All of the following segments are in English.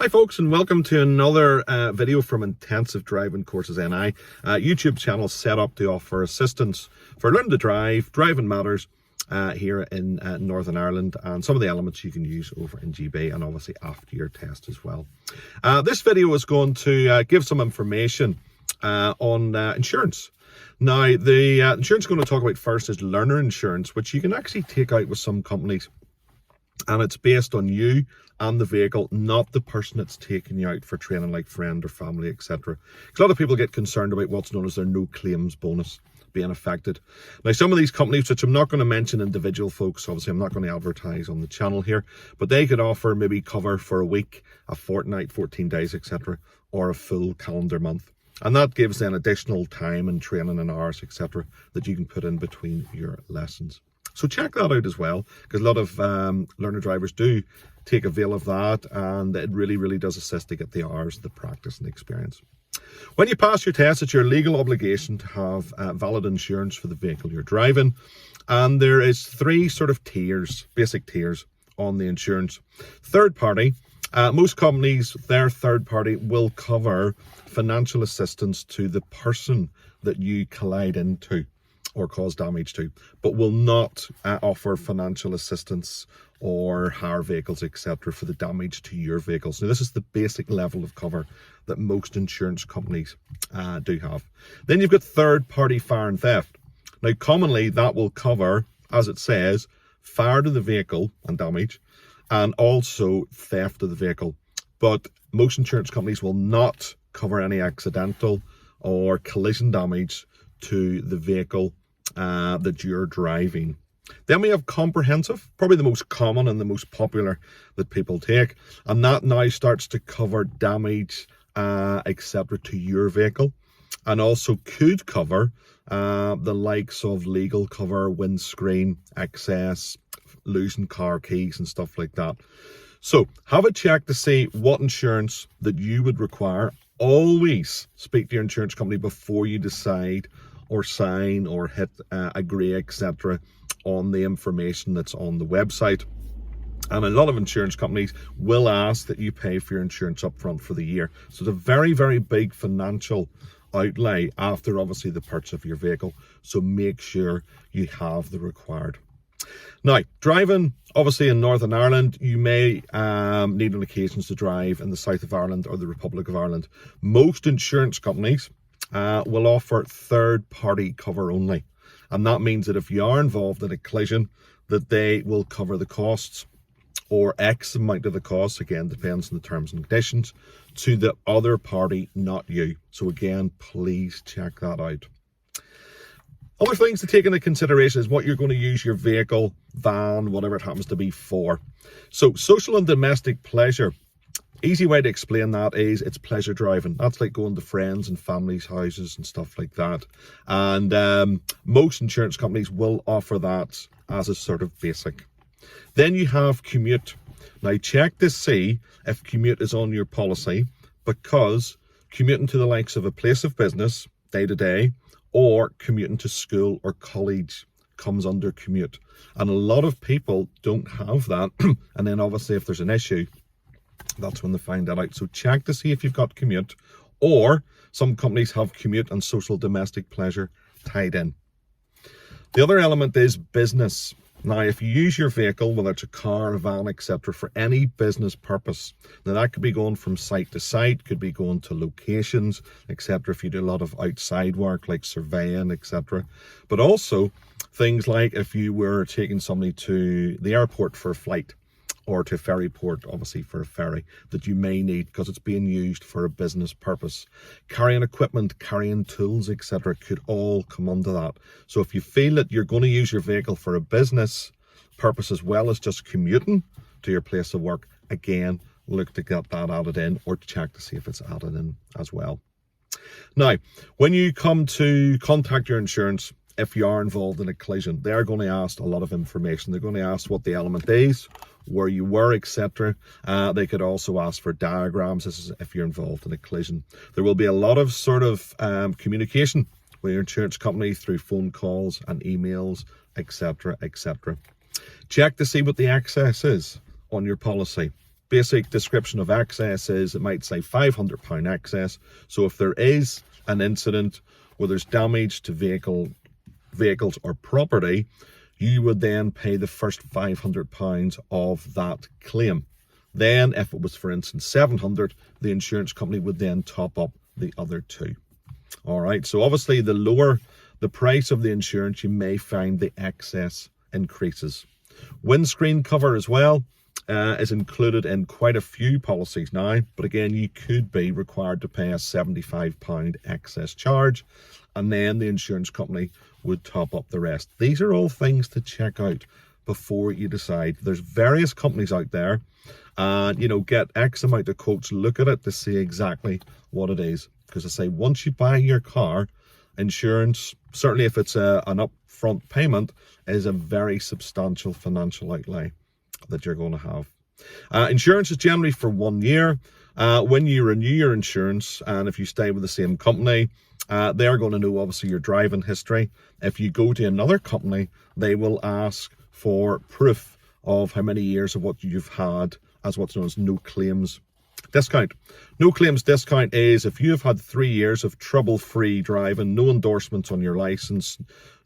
Hi folks, and welcome to another video from Intensive Driving Courses NI, YouTube channel set up to offer assistance for learning to drive, driving matters here in Northern Ireland, and some of the elements you can use over in GB and obviously after your test as well. This video is going to give some information on insurance. Now, the insurance I'm going to talk about first is learner insurance, which you can actually take out with some companies. And it's based on you and the vehicle, not the person that's taking you out for training, like friend or family, etc. Because a lot of people get concerned about what's known as their no claims bonus being affected. Now, some of these companies, which I'm not going to mention individual folks, obviously I'm not going to advertise on the channel here, but they could offer maybe cover for a week, a fortnight, 14 days, etc., or a full calendar month. And that gives then additional time and training and hours, etc., that you can put in between your lessons. So check that out as well, because a lot of learner drivers do take avail of that, and it really does assist to get the hours, the practice and the experience. When you pass your test, it's your legal obligation to have valid insurance for the vehicle you're driving, and there is three sort of tiers, basic tiers on the insurance. Third party, most companies, their third party will cover financial assistance to the person that you collide into or cause damage to, but will not offer financial assistance or hire vehicles, etc., for the damage to your vehicles. Now, this is the basic level of cover that most insurance companies do have. Then you've got third-party fire and theft. Now, commonly that will cover, as it says, fire to the vehicle and damage, and also theft of the vehicle. But most insurance companies will not cover any accidental or collision damage to the vehicle that you're driving. Then we have comprehensive, probably the most common and the most popular that people take, and that now starts to cover damage, etc., to your vehicle, and also could cover the likes of legal cover, windscreen, excess, losing car keys and stuff like that. So have a check to see what insurance that you would require. Always speak to your insurance company before you decide or sign or hit agree, etc., on the information that's on the website. And a lot of insurance companies will ask that you pay for your insurance up front for the year. So it's a very big financial outlay after obviously the purchase of your vehicle. So make sure you have the required. Now, driving obviously in Northern Ireland, you may need on occasions to drive in the south of Ireland or the Republic of Ireland. Most insurance companies will offer third-party cover only, and that means that if you are involved in a collision, that they will cover the costs or X amount of the costs, again depends on the terms and conditions, to the other party, not you. So again, please check that out. Other things to take into consideration is what you're going to use your vehicle, van, whatever it happens to be for. So social and domestic pleasure. Easy way to explain that is it's pleasure driving. That's like going to friends and families' houses and stuff like that. And most insurance companies will offer that as a sort of basic. Then you have commute. Now check to see if commute is on your policy, because commuting to the likes of a place of business day to day, or commuting to school or college comes under commute. And a lot of people don't have that. And then obviously if there's an issue, that's when they find that out. So check to see if you've got commute, or some companies have commute and social domestic pleasure tied in. The other element is business. Now, if you use your vehicle, whether it's a car, a van, etc., for any business purpose, now that could be going from site to site, could be going to locations, etc., if you do a lot of outside work like surveying, etc. But also things like if you were taking somebody to the airport for a flight, or to ferry port, obviously for a ferry, that you may need because it's being used for a business purpose. Carrying equipment, carrying tools, etc., could all come under that. So if you feel that you're going to use your vehicle for a business purpose as well as just commuting to your place of work, again, look to get that added in, or check to see if it's added in as well. Now, when you come to contact your insurance, if you are involved in a collision, they're going to ask a lot of information. They're going to ask what the element is, where you were, etc. They could also ask for diagrams. This is if you're involved in a collision. There will be a lot of sort of communication with your insurance company through phone calls and emails, etc., etc. Check to see what the excess is on your policy. basic description of excess is it might say £500 excess. So if there is an incident where there's damage to vehicles or property, you would then pay the first £500 of that claim. Then if it was, for instance, 700, the insurance company would then top up the other two. All right, so obviously the lower the price of the insurance, you may find the excess increases. Windscreen cover as well is included in quite a few policies now, but again, you could be required to pay a £75 excess charge, and then the insurance company would top up the rest. These are all things to check out before you decide. There's various companies out there, and get X amount of quotes, look at it to see exactly what it is. Because I say, once you buy your car, insurance, certainly if it's an upfront payment, is a very substantial financial outlay that you're going to have. Insurance is generally for 1 year. When you renew your insurance, and if you stay with the same company, they're going to know obviously your driving history. If you go to another company, they will ask for proof of how many years of what you've had as what's known as no claims discount. No claims discount is if you have had 3 years of trouble-free driving, no endorsements on your license,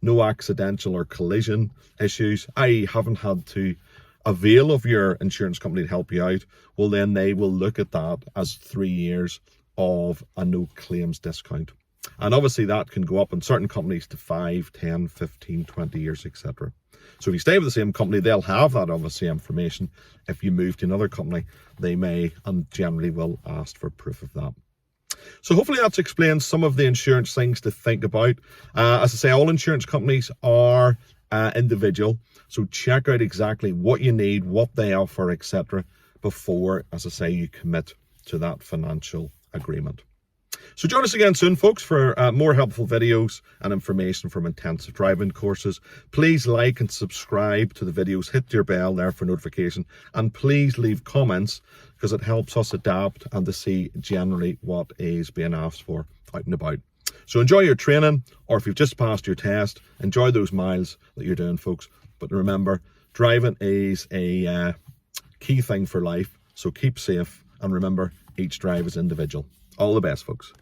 no accidental or collision issues, i.e. haven't had to avail of your insurance company to help you out, well then they will look at that as 3 years of a no claims discount. And obviously that can go up in certain companies to 5, 10, 15, 20 years, etc. So if you stay with the same company, they'll have that obviously information. If you move to another company, they may and generally will ask for proof of that. So hopefully that's explained some of the insurance things to think about. As I say, all insurance companies are individual. So check out exactly what you need, what they offer, etc. before, as I say, you commit to that financial agreement. So join us again soon, folks, for more helpful videos and information from intensive driving courses. Please like and subscribe to the videos. Hit your bell there for notification. And please leave comments, because it helps us adapt and to see generally what is being asked for out and about. So enjoy your training, or if you've just passed your test, enjoy those miles that you're doing, folks. But remember, driving is a key thing for life. So keep safe, and remember, each drive is individual. All the best, folks.